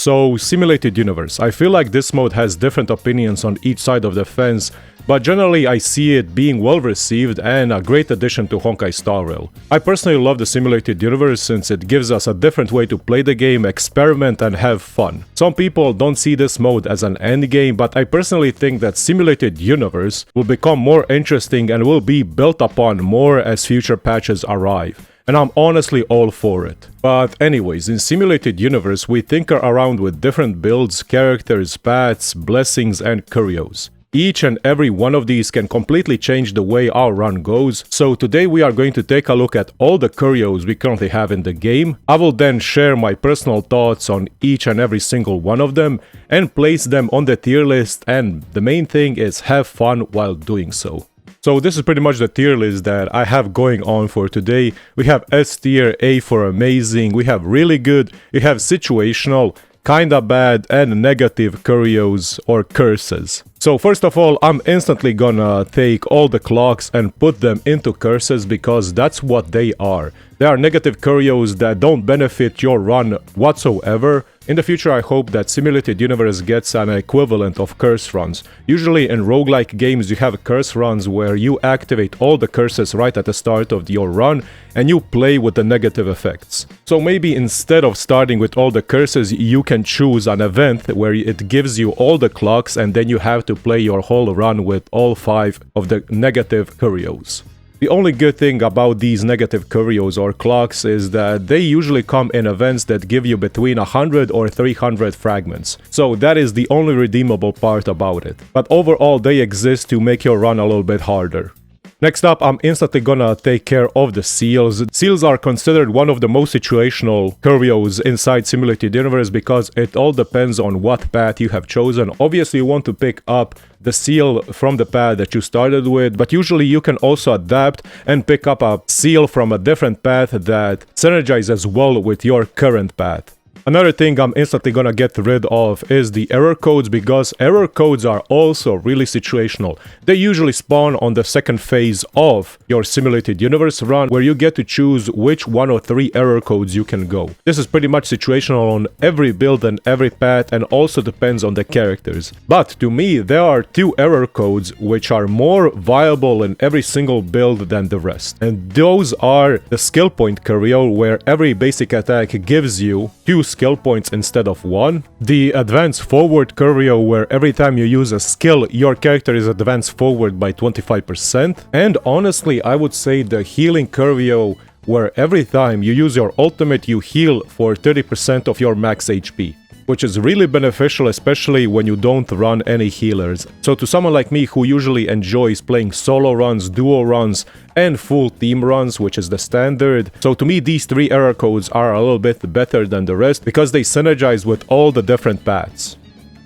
So, Simulated Universe. I feel like this mode has different opinions on each side of the fence, but generally I see it being well received and a great addition to Honkai Star Rail. I personally love the Simulated Universe since it gives us a different way to play the game, experiment and have fun. Some people don't see this mode as an endgame, but I personally think that Simulated Universe will become more interesting and will be built upon more as future patches arrive. And I'm honestly all for it. But anyways, in Simulated Universe we tinker around with different builds, characters, paths, blessings and curios. Each and every one of these can completely change the way our run goes, so today we are going to take a look at all the curios we currently have in the game. I will then share my personal thoughts on each and every single one of them and place them on the tier list, and the main thing is have fun while doing so. So this is pretty much the tier list that I have going on for today. We have S tier, A for amazing, we have really good, we have situational, kinda bad and negative curios or curses. So first of all, I'm instantly gonna take all the clocks and put them into curses because that's what they are. They are negative curios that don't benefit your run whatsoever. In the future I hope that Simulated Universe gets an equivalent of curse runs. Usually in roguelike games you have curse runs where you activate all the curses right at the start of your run and you play with the negative effects. So maybe instead of starting with all the curses you can choose an event where it gives you all the clocks and then you have to play your whole run with all 5 of the negative curios. The only good thing about these negative curios or clocks is that they usually come in events that give you between 100 or 300 fragments. So that is the only redeemable part about it. But overall they exist to make your run a little bit harder. Next up, I'm instantly gonna take care of the seals. Seals are considered one of the most situational curios inside Simulated Universe because it all depends on what path you have chosen. Obviously you want to pick up the seal from the path that you started with, but usually you can also adapt and pick up a seal from a different path that synergizes well with your current path. Another thing I'm instantly gonna get rid of is the error codes because error codes are also really situational. They usually spawn on the second phase of your Simulated Universe run where you get to choose which 1 or 3 error codes you can go. This is pretty much situational on every build and every path and also depends on the characters. But to me there are 2 error codes which are more viable in every single build than the rest. And those are the skill point curio where every basic attack gives you 2 skill points instead of 1. The advance forward curio where every time you use a skill your character is advanced forward by 25%. And honestly I would say the healing curio where every time you use your ultimate you heal for 30% of your max HP. Which is really beneficial especially when you don't run any healers. So to someone like me who usually enjoys playing solo runs, duo runs and full team runs, which is the standard, so to me these 3 error codes are a little bit better than the rest because they synergize with all the different paths.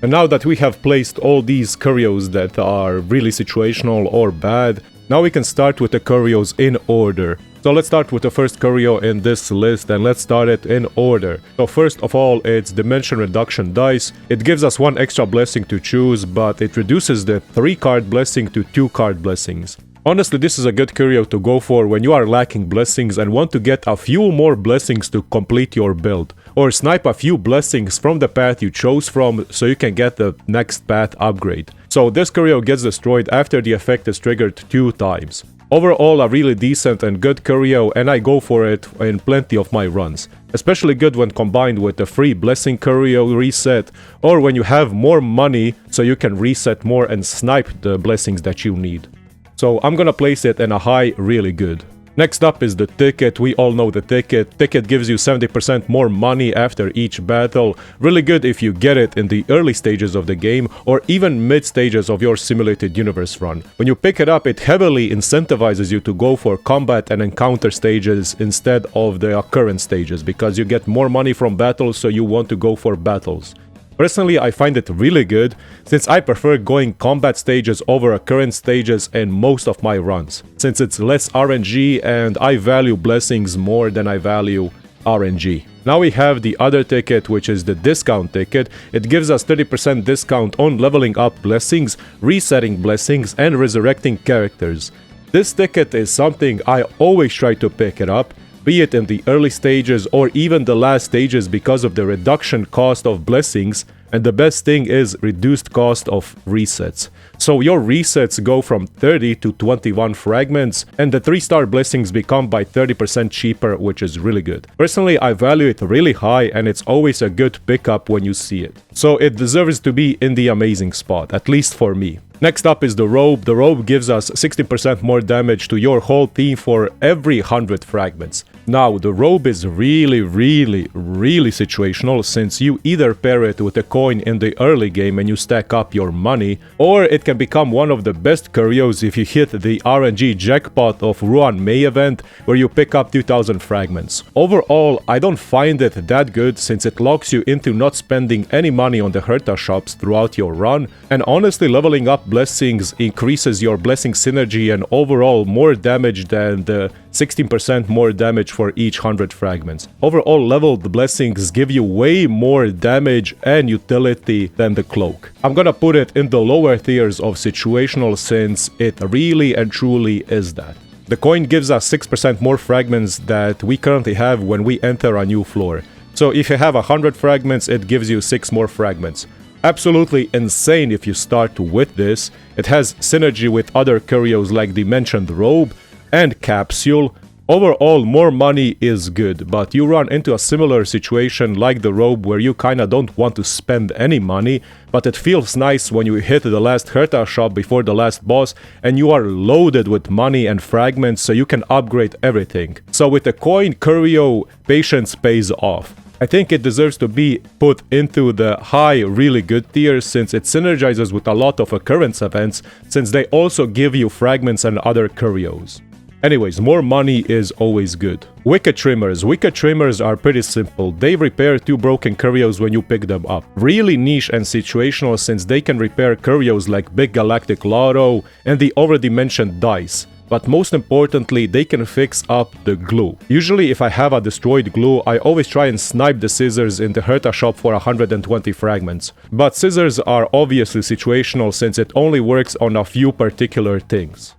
And now that we have placed all these curios that are really situational or bad, now we can start with the curios in order. So let's start with the first curio in this list and let's start it in order. So first of all, it's Dimension Reduction Dice. It gives us 1 extra blessing to choose, but it reduces the 3 card blessing to 2 card blessings. Honestly, this is a good curio to go for when you are lacking blessings and want to get a few more blessings to complete your build. Or snipe a few blessings from the path you chose from so you can get the next path upgrade. So this curio gets destroyed after the effect is triggered 2 times. Overall a really decent and good curio and I go for it in plenty of my runs. Especially good when combined with the free blessing curio reset or when you have more money so you can reset more and snipe the blessings that you need. So I'm gonna place it in a high really good. Next up is the ticket. We all know the ticket. Ticket gives you 70% more money after each battle. Really good if you get it in the early stages of the game or even mid stages of your Simulated Universe run. When you pick it up, it heavily incentivizes you to go for combat and encounter stages instead of the occurrence stages because you get more money from battles, so you want to go for battles. Personally, I find it really good, since I prefer going combat stages over occurrence stages in most of my runs, since it's less RNG and I value blessings more than I value RNG. Now we have the other ticket, which is the discount ticket. It gives us 30% discount on leveling up blessings, resetting blessings, and resurrecting characters. This ticket is something I always try to pick it up, be it in the early stages or even the last stages because of the reduction cost of blessings, and the best thing is reduced cost of resets. So your resets go from 30 to 21 fragments, and the 3-star blessings become by 30% cheaper, which is really good. Personally, I value it really high, and it's always a good pickup when you see it. So it deserves to be in the amazing spot, at least for me. Next up is the robe. The robe gives us 60% more damage to your whole team for every 100 fragments. Now, the robe is really situational, since you either pair it with a coin in the early game and you stack up your money, or it can become one of the best curios if you hit the RNG jackpot of Ruan May event, where you pick up 2000 fragments. Overall, I don't find it that good, since it locks you into not spending any money on the Herta shops throughout your run, and honestly, leveling up blessings increases your blessing synergy and overall more damage than the 16% more damage for each 100 fragments. Overall, leveled blessings give you way more damage and utility than the cloak. I'm gonna put it in the lower tiers of situational, since it really and truly is that. The coin gives us 6% more fragments that we currently have when we enter a new floor. So if you have 100 fragments, it gives you 6 more fragments. Absolutely insane if you start with this. It has synergy with other curios like the mentioned robe and capsule. Overall, more money is good, but you run into a similar situation like the robe, where you kinda don't want to spend any money, but it feels nice when you hit the last Herta shop before the last boss and you are loaded with money and fragments, so you can upgrade everything. So with the coin curio, patience pays off. I think it deserves to be put into the high really good tier, since it synergizes with a lot of occurrence events, since they also give you fragments and other curios. Anyways, more money is always good. Wicked Trimmers. Wicked Trimmers are pretty simple. They repair 2 broken curios when you pick them up. Really niche and situational, since they can repair curios like Big Galactic Lotto and the already mentioned dice. But most importantly, they can fix up the glue. Usually if I have a destroyed glue, I always try and snipe the scissors in the Herta shop for 120 fragments. But scissors are obviously situational, since it only works on a few particular things.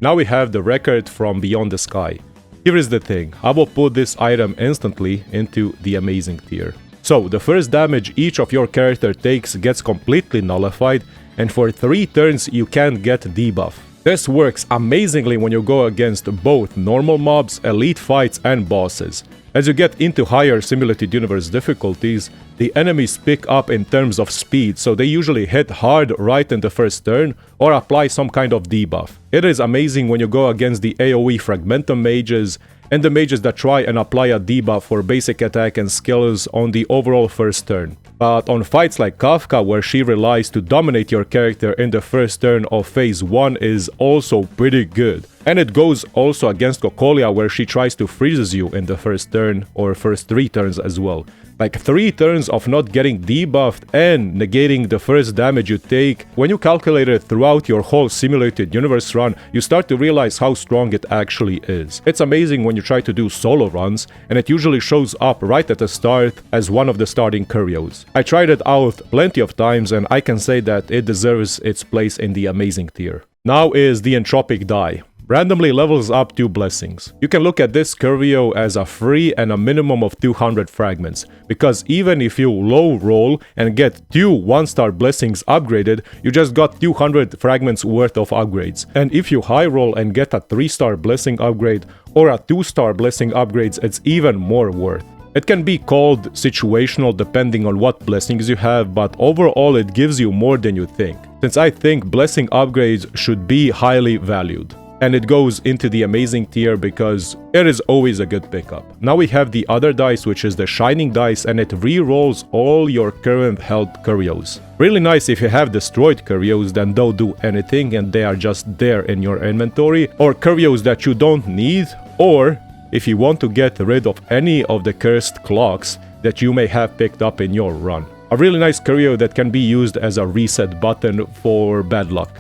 Now we have the record from Beyond the Sky. Here is the thing, I will put this item instantly into the amazing tier. So the first damage each of your character takes gets completely nullified, and for 3 turns you can get debuff. This works amazingly when you go against both normal mobs, elite fights and bosses. As you get into higher Simulated Universe difficulties, the enemies pick up in terms of speed, so they usually hit hard right in the first turn or apply some kind of debuff. It is amazing when you go against the AoE Fragmentum mages and the mages that try and apply a debuff for basic attack and skills on the overall first turn. But on fights like Kafka, where she relies to dominate your character in the first turn of phase 1, is also pretty good. And it goes also against Kokolia, where she tries to freeze you in the first turn or first 3 turns as well. Like 3 turns of not getting debuffed and negating the first damage you take, when you calculate it throughout your whole Simulated Universe run, you start to realize how strong it actually is. It's amazing when you try to do solo runs, and it usually shows up right at the start as one of the starting curios. I tried it out plenty of times, and I can say that it deserves its place in the amazing tier. Now is the Entropic Die. Randomly levels up 2 blessings. You can look at this curio as a free and a minimum of 200 fragments, because even if you low roll and get 2 1-star blessings upgraded, you just got 200 fragments worth of upgrades. And if you high roll and get a 3-star blessing upgrade or a 2-star blessing upgrades, it's even more worth. It can be called situational depending on what blessings you have, but overall it gives you more than you think, since I think blessing upgrades should be highly valued. And it goes into the amazing tier because it is always a good pickup. Now we have the other dice, which is the Shining Dice, and it re-rolls all your current held curios. Really nice if you have destroyed curios that don't do anything and they are just there in your inventory, or curios that you don't need, or if you want to get rid of any of the cursed clocks that you may have picked up in your run. A really nice curio that can be used as a reset button for bad luck.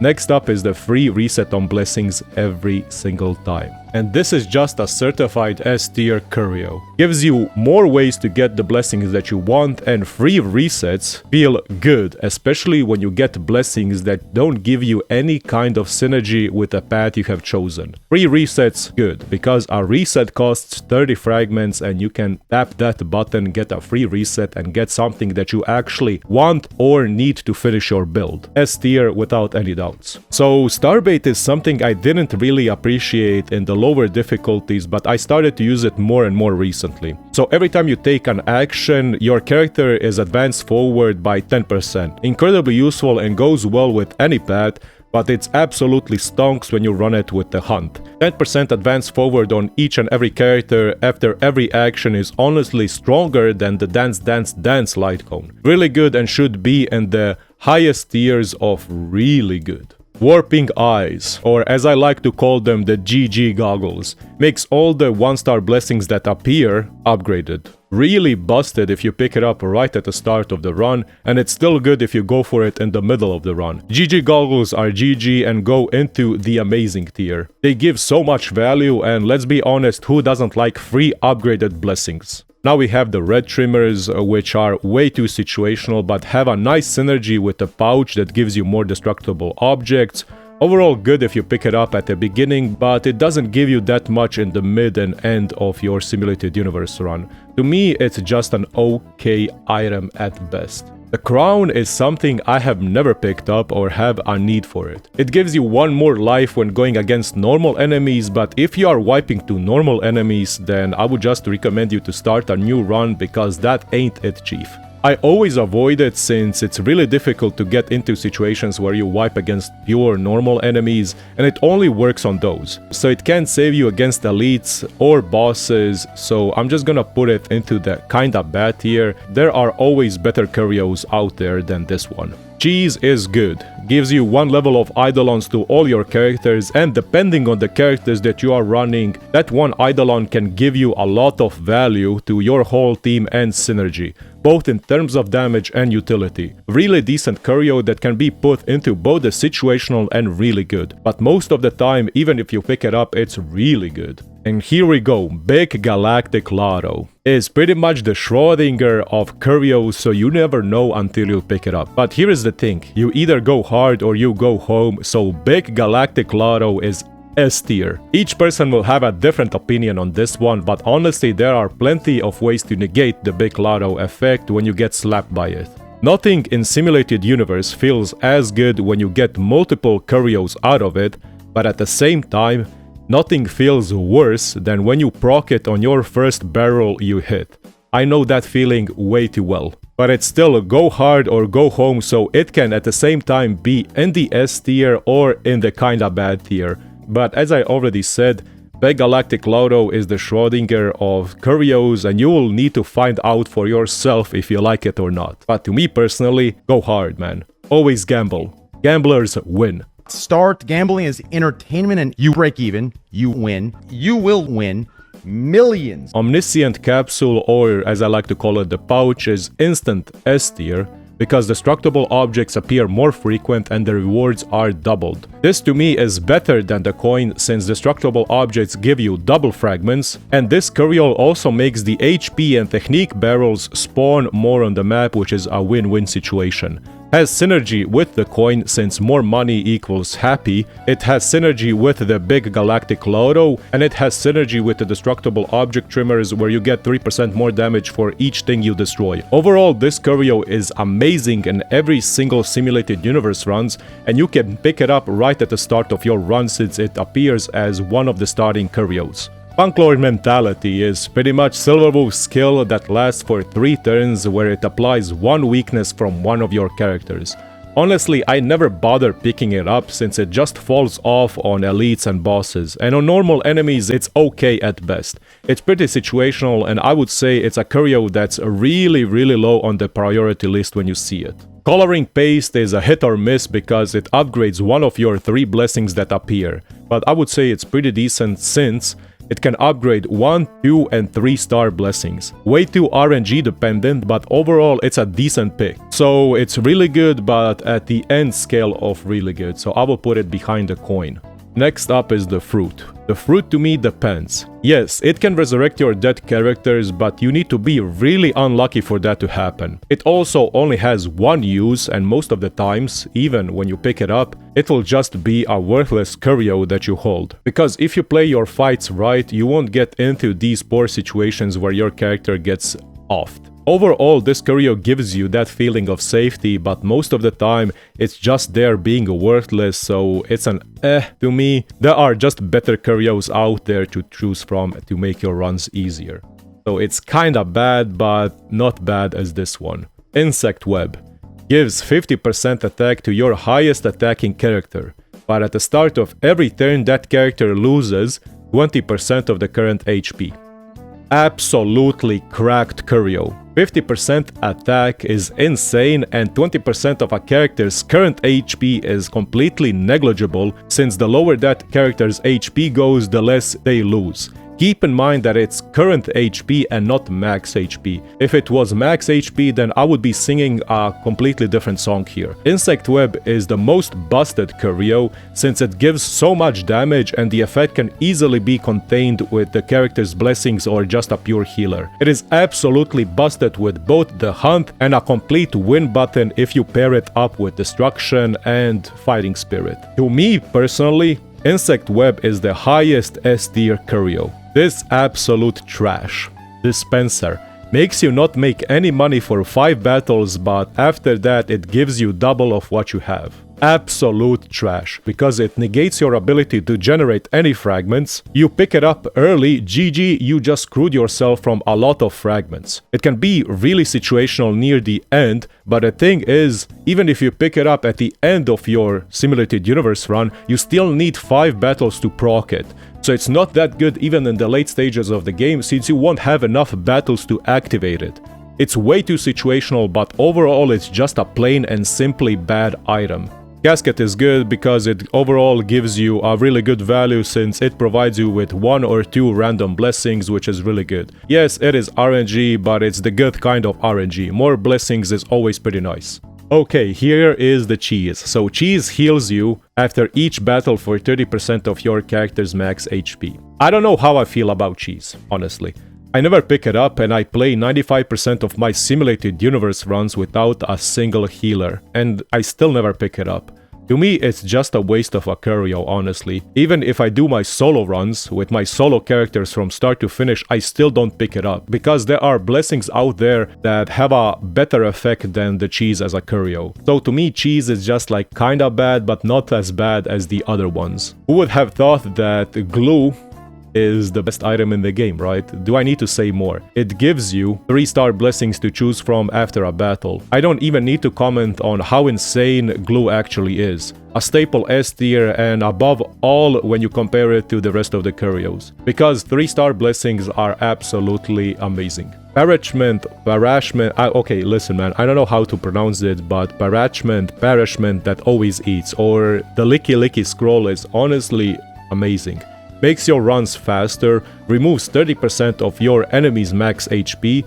Next up is the free reset on blessings every single time. And this is just a certified S tier curio. Gives you more ways to get the blessings that you want, and free resets feel good, especially when you get blessings that don't give you any kind of synergy with the path you have chosen. Free resets good, because a reset costs 30 fragments and you can tap that button, get a free reset, and get something that you actually want or need to finish your build. S tier without any doubts. So Starbait is something I didn't really appreciate in the lower difficulties, but I started to use it more and more recently. So every time you take an action, your character is advanced forward by 10%. Incredibly useful and goes well with any path, but it's absolutely stonks when you run it with the hunt. 10% advance forward on each and every character after every action is honestly stronger than the Dance light cone. Really good and should be in the highest tiers of really good. Warping Eyes, or as I like to call them, the GG goggles, makes all the 1-star blessings that appear upgraded. Really busted if you pick it up right at the start of the run, and it's still good if you go for it in the middle of the run. GG goggles are GG and go into the amazing tier. They give so much value, and let's be honest, who doesn't like free upgraded blessings? Now we have the red trimmers, which are way too situational but have a nice synergy with the pouch that gives you more destructible objects. Overall good if you pick it up at the beginning, but it doesn't give you that much in the mid and end of your simulated universe run. To me, it's just an okay item at best. The crown is something I have never picked up or have a need for it. It gives you one more life when going against normal enemies, but if you are wiping to normal enemies, then I would just recommend you to start a new run, because that ain't it, chief. I always avoid it since it's really difficult to get into situations where you wipe against pure normal enemies, and it only works on those. So it can't save you against elites or bosses, so I'm just gonna put it into the kinda bad tier. There are always better curios out there than this one. Cheese is good. Gives you 1 level of Eidolons to all your characters, and depending on the characters that you are running, that 1 Eidolon can give you a lot of value to your whole team and synergy, both in terms of damage and utility. Really decent curio that can be put into both the situational and really good, but most of the time, even if you pick it up, it's really good. And here we go, Big Galactic Lotto is pretty much the Schrödinger of curios, so you never know until you pick it up. But here is the thing, you either go hard or you go home, so Big Galactic Lotto is S tier. Each person will have a different opinion on this one, but honestly there are plenty of ways to negate the Big Lotto effect when you get slapped by it. Nothing in Simulated Universe feels as good when you get multiple curios out of it, but at the same time, nothing feels worse than when you proc it on your first barrel you hit. I know that feeling way too well. But it's still go hard or go home, so it can at the same time be in the S tier or in the kinda bad tier. But as I already said, Big Galactic Lotto is the Schrödinger of curios, and you will need to find out for yourself if you like it or not. But to me personally, go hard, man. Always gamble. Gamblers win. Start gambling as entertainment and you break even, you win, you will win millions. Omniscient Capsule, or as I like to call it, the pouch, is instant S tier because destructible objects appear more frequent and the rewards are doubled. This to me is better than the coin since destructible objects give you double fragments, and this curio also makes the HP and technique barrels spawn more on the map, which is a win-win situation. Has synergy with the coin since more money equals happy, it has synergy with the Big Galactic Lotto, and it has synergy with the destructible object trimmers where you get 3% more damage for each thing you destroy. Overall, this curio is amazing in every single simulated universe runs, and you can pick it up right at the start of your run since it appears as one of the starting curios. Punklord Mentality is pretty much Silverwolf's skill that lasts for 3 turns where it applies 1 weakness from one of your characters. Honestly, I never bother picking it up since it just falls off on elites and bosses, and on normal enemies it's okay at best. It's pretty situational, and I would say it's a curio that's really low on the priority list when you see it. Coloring Paste is a hit or miss because it upgrades one of your 3 blessings that appear, but I would say it's pretty decent since it can upgrade 1, 2, and 3 star blessings. Way too RNG dependent, but overall it's a decent pick. So it's really good, but at the end scale of really good, so I will put it behind the coin. Next up is the fruit. The fruit to me depends. Yes, it can resurrect your dead characters, but you need to be really unlucky for that to happen. It also only has one use, and most of the times, even when you pick it up, it will just be a worthless curio that you hold. Because if you play your fights right, you won't get into these poor situations where your character gets offed. Overall, this curio gives you that feeling of safety, but most of the time, it's just there being worthless, so it's an to me. There are just better curios out there to choose from to make your runs easier. So it's kinda bad, but not bad as this one. Insect Web gives 50% attack to your highest attacking character, but at the start of every turn that character loses 20% of the current HP. Absolutely cracked curio. 50% attack is insane, and 20% of a character's current HP is completely negligible, since the lower that character's HP goes, the less they lose. Keep in mind that it's current HP and not max HP. If it was max HP, then I would be singing a completely different song here. Insect Web is the most busted curio, since it gives so much damage and the effect can easily be contained with the character's blessings or just a pure healer. It is absolutely busted with both the hunt and a complete win button if you pair it up with destruction and fighting spirit. To me personally, Insect Web is the highest S tier curio. This absolute trash. Dispenser makes you not make any money for 5 battles, but after that it gives you double of what you have. Absolute trash, because it negates your ability to generate any fragments. You pick it up early, GG, you just screwed yourself from a lot of fragments. It can be really situational near the end, but the thing is, even if you pick it up at the end of your simulated universe run, you still need 5 battles to proc it. So it's not that good even in the late stages of the game, since you won't have enough battles to activate it. It's way too situational, but overall it's just a plain and simply bad item. Casket is good because it overall gives you a really good value, since it provides you with 1 or 2 random blessings, which is really good. Yes, it is RNG, but it's the good kind of RNG. More blessings is always pretty nice. Okay, here is the cheese. So cheese heals you after each battle for 30% of your character's max HP. I don't know how I feel about cheese, honestly. I never pick it up, and I play 95% of my simulated universe runs without a single healer, and I still never pick it up. To me, it's just a waste of a curio, honestly. Even if I do my solo runs with my solo characters from start to finish, I still don't pick it up, because there are blessings out there that have a better effect than the cheese as a curio. So to me, cheese is just like kinda bad, but not as bad as the other ones. Who would have thought that glue is the best item in the game, right? Do I need to say more? It gives you 3-star blessings to choose from after a battle. I don't even need to comment on how insane glue actually is. A staple S tier, and above all when you compare it to the rest of the curios. Because 3-star blessings are absolutely amazing. Parachment, okay, listen man, I don't know how to pronounce it, but parachment that always eats, or the licky scroll is honestly amazing. Makes your runs faster, removes 30% of your enemy's max HP,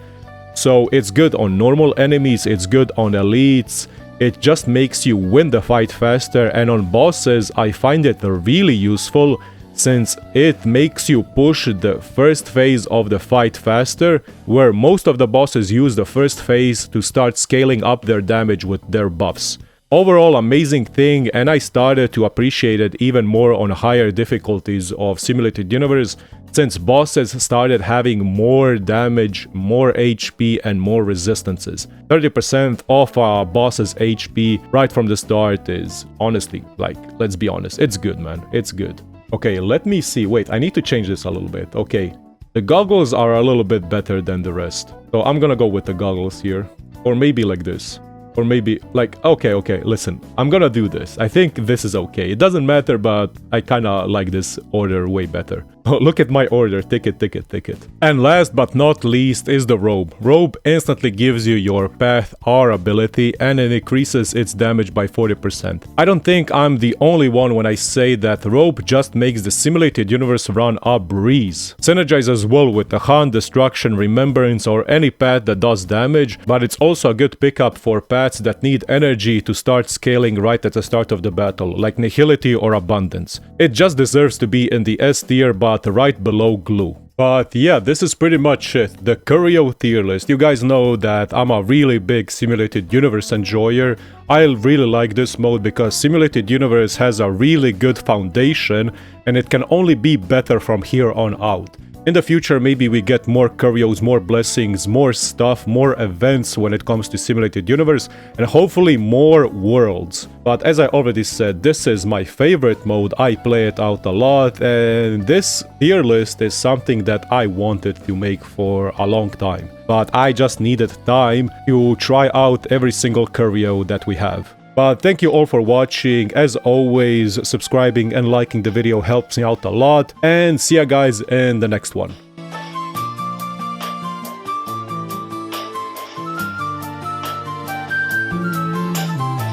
so it's good on normal enemies, it's good on elites, it just makes you win the fight faster, and on bosses I find it really useful, since it makes you push the first phase of the fight faster, where most of the bosses use the first phase to start scaling up their damage with their buffs. Overall, amazing thing, and I started to appreciate it even more on higher difficulties of Simulated Universe, since bosses started having more damage, more HP, and more resistances. 30% of a boss's HP right from the start is honestly, like, let's be honest, it's good, man, it's good. Okay, let me see, wait, I need to change this a little bit, okay. The goggles are a little bit better than the rest, so I'm gonna go with the goggles here, or maybe like this. Or maybe, like, okay, listen, I'm gonna do this. I think this is okay. It doesn't matter, but I kinda like this order way better. Oh, look at my order. Ticket. And last but not least is the robe. Robe instantly gives you your path R ability and it increases its damage by 40%. I don't think I'm the only one when I say that robe just makes the simulated universe run a breeze. Synergizes well with the Hunt, Destruction, Remembrance or any path that does damage, but it's also a good pickup for paths that need energy to start scaling right at the start of the battle, like Nihility or Abundance. It just deserves to be in the S tier, but right below Glue. But yeah, this is pretty much it, the Curio tier list. You guys know that I'm a really big simulated universe enjoyer. I really like this mode because simulated universe has a really good foundation and it can only be better from here on out. In the future, maybe we get more curios, more blessings, more stuff, more events when it comes to simulated universe, and hopefully more worlds. But as I already said, this is my favorite mode, I play it out a lot, and this tier list is something that I wanted to make for a long time. But I just needed time to try out every single curio that we have. But thank you all for watching. As always, subscribing and liking the video helps me out a lot. And see ya guys in the next one.